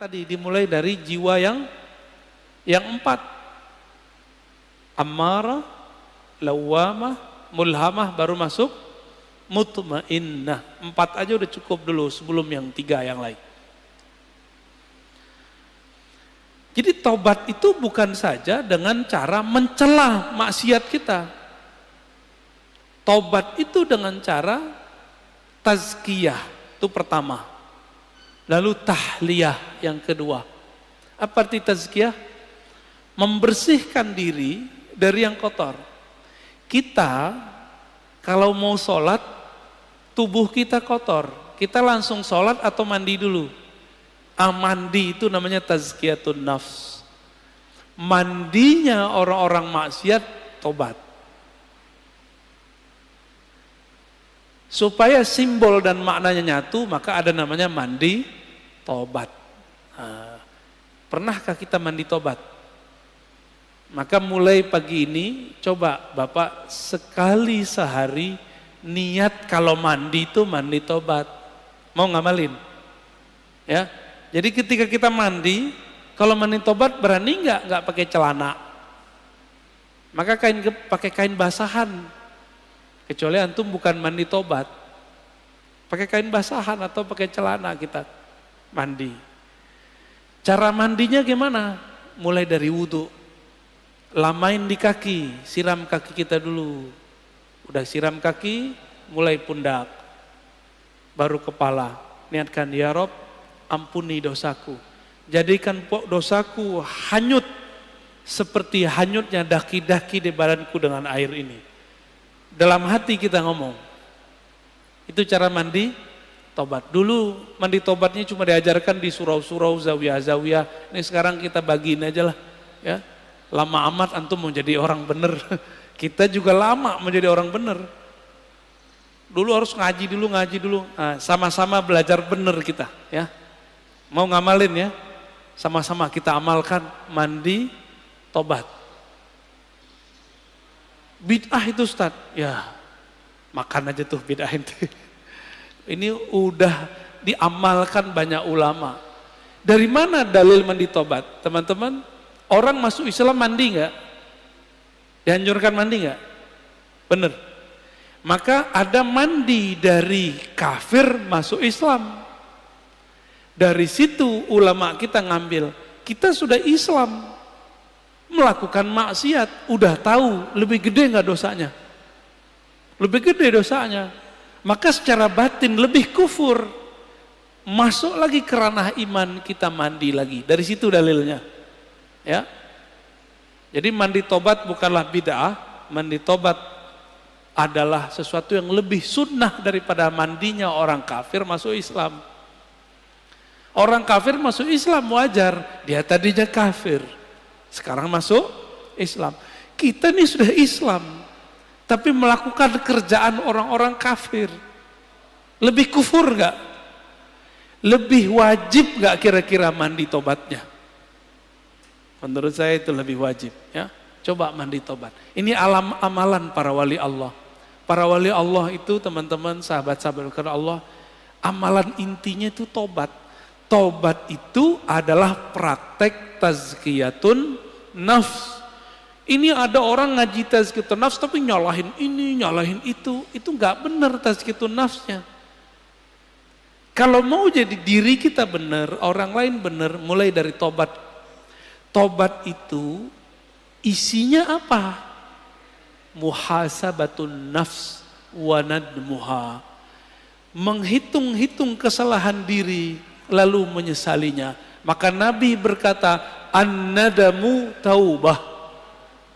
tadi dimulai dari jiwa yang 4. Ammarah, lawwamah, mulhamah, baru masuk mutmainnah. 4 aja udah cukup dulu sebelum yang 3 yang lain. Jadi taubat itu bukan saja dengan cara mencela maksiat kita. Taubat itu dengan cara tazkiyah, itu pertama. Lalu tahliyah yang kedua. Apa arti tazkiyah? Membersihkan diri dari yang kotor. Kita kalau mau sholat, tubuh kita kotor. Kita langsung sholat atau mandi dulu? Mandi itu namanya tazkiyatun nafs. Mandinya orang-orang maksiat, tobat. Supaya simbol dan maknanya nyatu, maka ada namanya mandi tobat. Nah, pernahkah kita mandi tobat? Maka mulai pagi ini, coba Bapak sekali sehari niat kalau mandi itu mandi tobat. Mau ngamalin? Ya. Jadi ketika kita mandi, kalau mandi tobat berani nggak pakai celana? Maka pakai kain basahan. Kecuali antum bukan mandi tobat. Pakai kain basahan atau pakai celana kita mandi. Cara mandinya gimana? Mulai dari wudu. Lamain di kaki, siram kaki kita dulu. Udah siram kaki, mulai pundak. Baru kepala. Niatkan, ya Rob, ampuni dosaku. Jadikan dosaku hanyut seperti hanyutnya daki-daki di badanku dengan air ini. Dalam hati kita ngomong. Itu cara mandi tobat. Dulu mandi tobatnya cuma diajarkan di surau-surau, zawiyah-zawiyah. Ini sekarang kita bagiin aja lah. Ya. Lama amat antum mau jadi orang bener. Kita juga lama menjadi orang bener. Dulu harus ngaji dulu. Nah, sama-sama belajar bener kita. Ya. Mau ngamalin ya, sama-sama kita amalkan mandi tobat. Bid'ah itu Ustaz, ya makan aja tuh bid'ah itu. Ini udah diamalkan banyak ulama. Dari mana dalil mandi tobat? Teman-teman, orang masuk Islam mandi nggak? Dianjurkan mandi nggak? Bener. Maka ada mandi dari kafir masuk Islam. Dari situ ulama kita ngambil, kita sudah Islam, melakukan maksiat, udah tahu lebih gede nggak dosanya? Lebih gede dosanya. Maka secara batin lebih kufur. Masuk lagi ke ranah iman, kita mandi lagi. Dari situ dalilnya. Ya. Jadi mandi tobat bukanlah bid'ah, mandi tobat adalah sesuatu yang lebih sunnah daripada mandinya orang kafir masuk Islam. Orang kafir masuk Islam wajar, dia tadinya kafir, sekarang masuk Islam. Kita ini sudah Islam, tapi melakukan kerjaan orang-orang kafir. Lebih kufur nggak? Lebih wajib nggak kira-kira mandi tobatnya? Menurut saya itu lebih wajib. Ya, coba mandi tobat. Ini amalan para wali Allah. Para wali Allah itu teman-teman, sahabat-sahabat Allah, amalan intinya itu tobat. Tobat itu adalah praktek tazkiyatun nafs. Ini ada orang ngaji tazkiyatun nafs tapi nyalahin ini, nyalahin itu nggak benar tazkiyatun nafsnya. Kalau mau jadi diri kita benar, orang lain benar, mulai dari tobat. Tobat itu isinya apa? Muhasabatun nafs wa nadmuha. Menghitung-hitung kesalahan diri lalu menyesalinya. Maka Nabi berkata, an-nadamu taubah.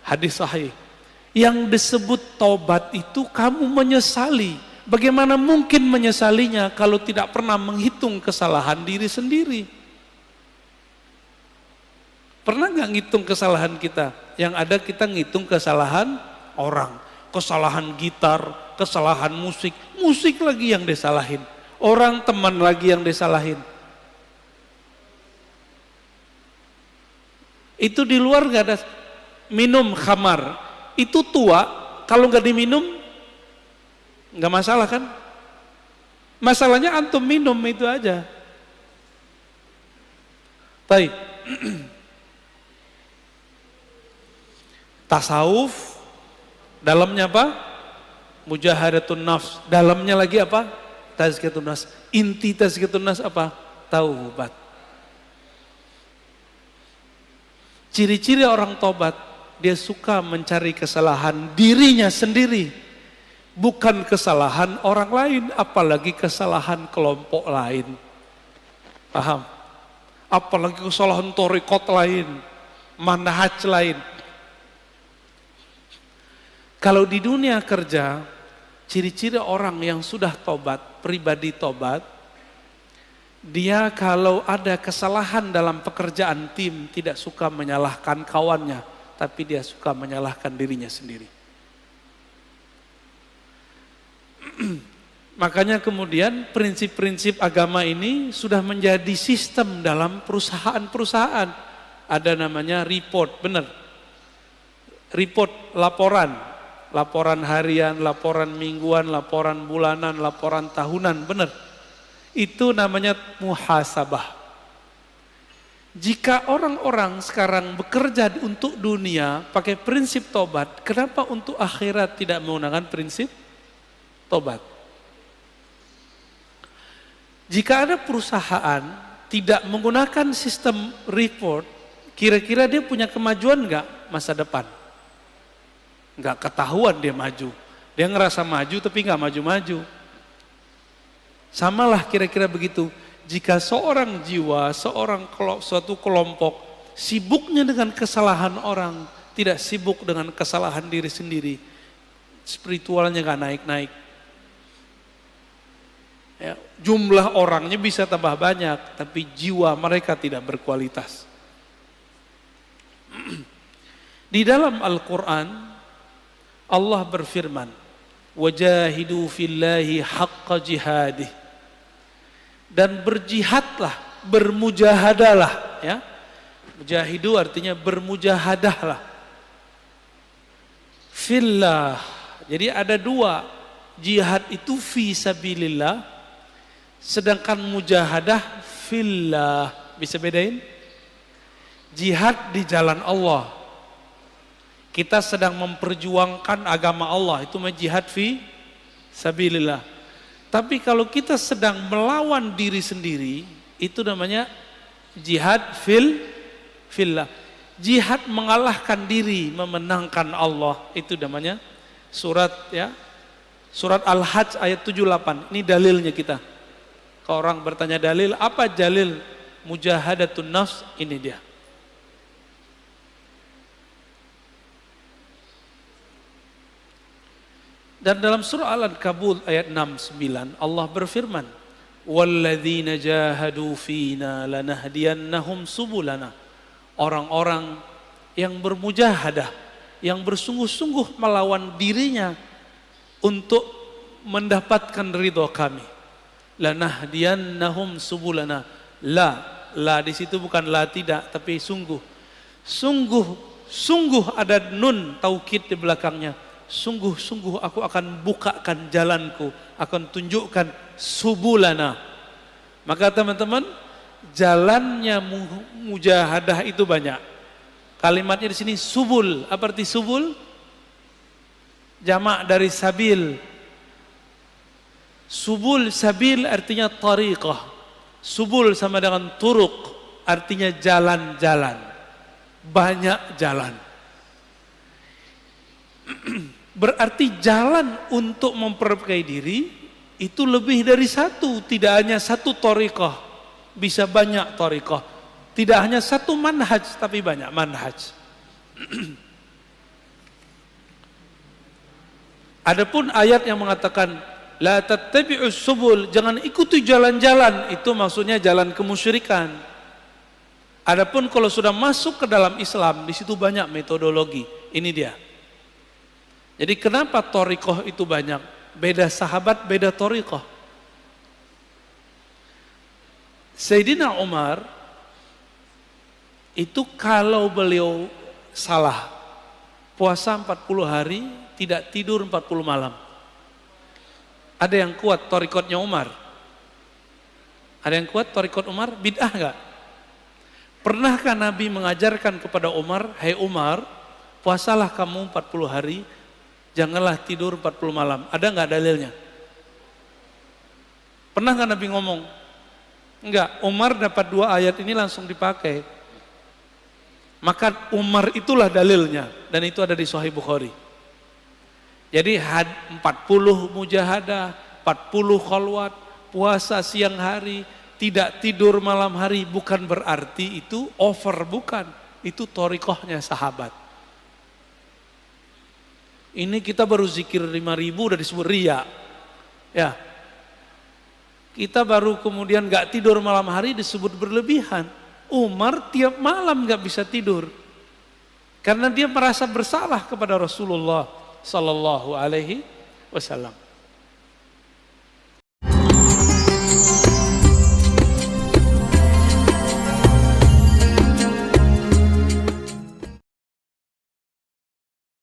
Hadis sahih. Yang disebut tobat itu kamu menyesali. Bagaimana mungkin menyesalinya kalau tidak pernah menghitung kesalahan diri sendiri? Pernah nggak ngitung kesalahan kita? Yang ada kita ngitung kesalahan orang. Kesalahan gitar, kesalahan musik. Musik lagi yang disalahin. Orang teman lagi yang disalahin. Itu di luar nggak ada. Minum khamar itu tua, kalau nggak diminum nggak masalah kan? Masalahnya antum minum itu aja. Baik. Tasawuf dalamnya apa? Mujahadatun nafs. Dalamnya lagi apa? Tazkiyatun nafs. Inti tazkiyatun nafs apa? Taubat. Ciri-ciri orang tobat, dia suka mencari kesalahan dirinya sendiri, bukan kesalahan orang lain, apalagi kesalahan kelompok lain. Paham? Apalagi kesalahan thariqat lain, manhaj lain. Kalau di dunia kerja, ciri-ciri orang yang sudah tobat, pribadi tobat, dia kalau ada kesalahan dalam pekerjaan tim, tidak suka menyalahkan kawannya, tapi dia suka menyalahkan dirinya sendiri. Makanya kemudian prinsip-prinsip agama ini sudah menjadi sistem dalam perusahaan-perusahaan. Ada namanya report, benar. Report, laporan. Laporan harian, laporan mingguan, laporan bulanan, laporan tahunan, benar. Itu namanya muhasabah. Jika orang-orang sekarang bekerja untuk dunia pakai prinsip tobat, kenapa untuk akhirat tidak menggunakan prinsip tobat? Jika ada perusahaan tidak menggunakan sistem report, kira-kira dia punya kemajuan enggak masa depan? Enggak ketahuan dia maju. Dia ngerasa maju tapi enggak maju-maju. Samalah kira-kira begitu. Jika seorang jiwa, suatu kelompok sibuknya dengan kesalahan orang, tidak sibuk dengan kesalahan diri sendiri, spiritualnya enggak naik-naik. Ya, jumlah orangnya bisa tambah banyak, tapi jiwa mereka tidak berkualitas. Di dalam Al-Quran, Allah berfirman, "Wajahidu fillahi haqqa jihadih." Dan berjihadlah, bermujahadalah, ya. Mujahidu artinya bermujahadahlah. Fillah. Jadi ada dua, jihad itu fi sabilillah, sedangkan mujahadah fillah. Bisa bedain? Jihad di jalan Allah. Kita sedang memperjuangkan agama Allah, itu jihad fi sabilillah. Tapi kalau kita sedang melawan diri sendiri, itu namanya jihad fillah. Jihad mengalahkan diri, memenangkan Allah, itu namanya surat Al-Hajj ayat 78. Ini dalilnya kita. Kalau orang bertanya dalil, apa dalil mujahadatun nafs? Ini dia. Dan dalam surah Al-Ankabut ayat 69 Allah berfirman, "Walladzina jahadu fina lanahdiyannahum subulana." Orang-orang yang bermujahadah, yang bersungguh-sungguh melawan dirinya untuk mendapatkan ridho kami. Lanahdiyannahum subulana. La di situ bukan la tidak, tapi sungguh. Sungguh ada nun taukid di belakangnya. Sungguh-sungguh aku akan bukakan jalanku, akan tunjukkan subulana. Maka teman-teman, jalannya mujahadah itu banyak. Kalimatnya di sini subul. Apa arti subul? Jamak dari sabil. Subul, sabil artinya tariqah. Subul sama dengan turuk, artinya jalan-jalan. Banyak jalan. Berarti jalan untuk memperbaiki diri itu lebih dari satu, tidak hanya satu thariqah, bisa banyak thariqah. Tidak hanya satu manhaj, tapi banyak manhaj. Adapun ayat yang mengatakan la tattabi'us subul, jangan ikuti jalan-jalan, itu maksudnya jalan kemusyrikan. Adapun kalau sudah masuk ke dalam Islam, di situ banyak metodologi. Ini dia. Jadi kenapa thariqah itu banyak? Beda sahabat, beda thariqah. Sayyidina Umar itu kalau beliau salah, puasa 40 hari, tidak tidur 40 malam. Ada yang kuat thariqatnya Umar? Ada yang kuat thariqat Umar? Bid'ah enggak? Pernahkah Nabi mengajarkan kepada Umar, "Hai Umar, puasalah kamu 40 hari, janganlah tidur 40 malam." Ada nggak dalilnya? Pernah nggak Nabi ngomong? Enggak, Umar dapat 2 ayat ini langsung dipakai. Maka Umar itulah dalilnya, dan itu ada di Sahih Bukhari. Jadi 40 mujahadah, 40 khalwat, puasa siang hari, tidak tidur malam hari, bukan berarti itu over, bukan. Itu thariqahnya sahabat. Ini kita baru zikir 5.000 udah disebut riya. Ya. Kita baru kemudian gak tidur malam hari disebut berlebihan. Umar tiap malam gak bisa tidur. Karena dia merasa bersalah kepada Rasulullah sallallahu alaihi wasallam.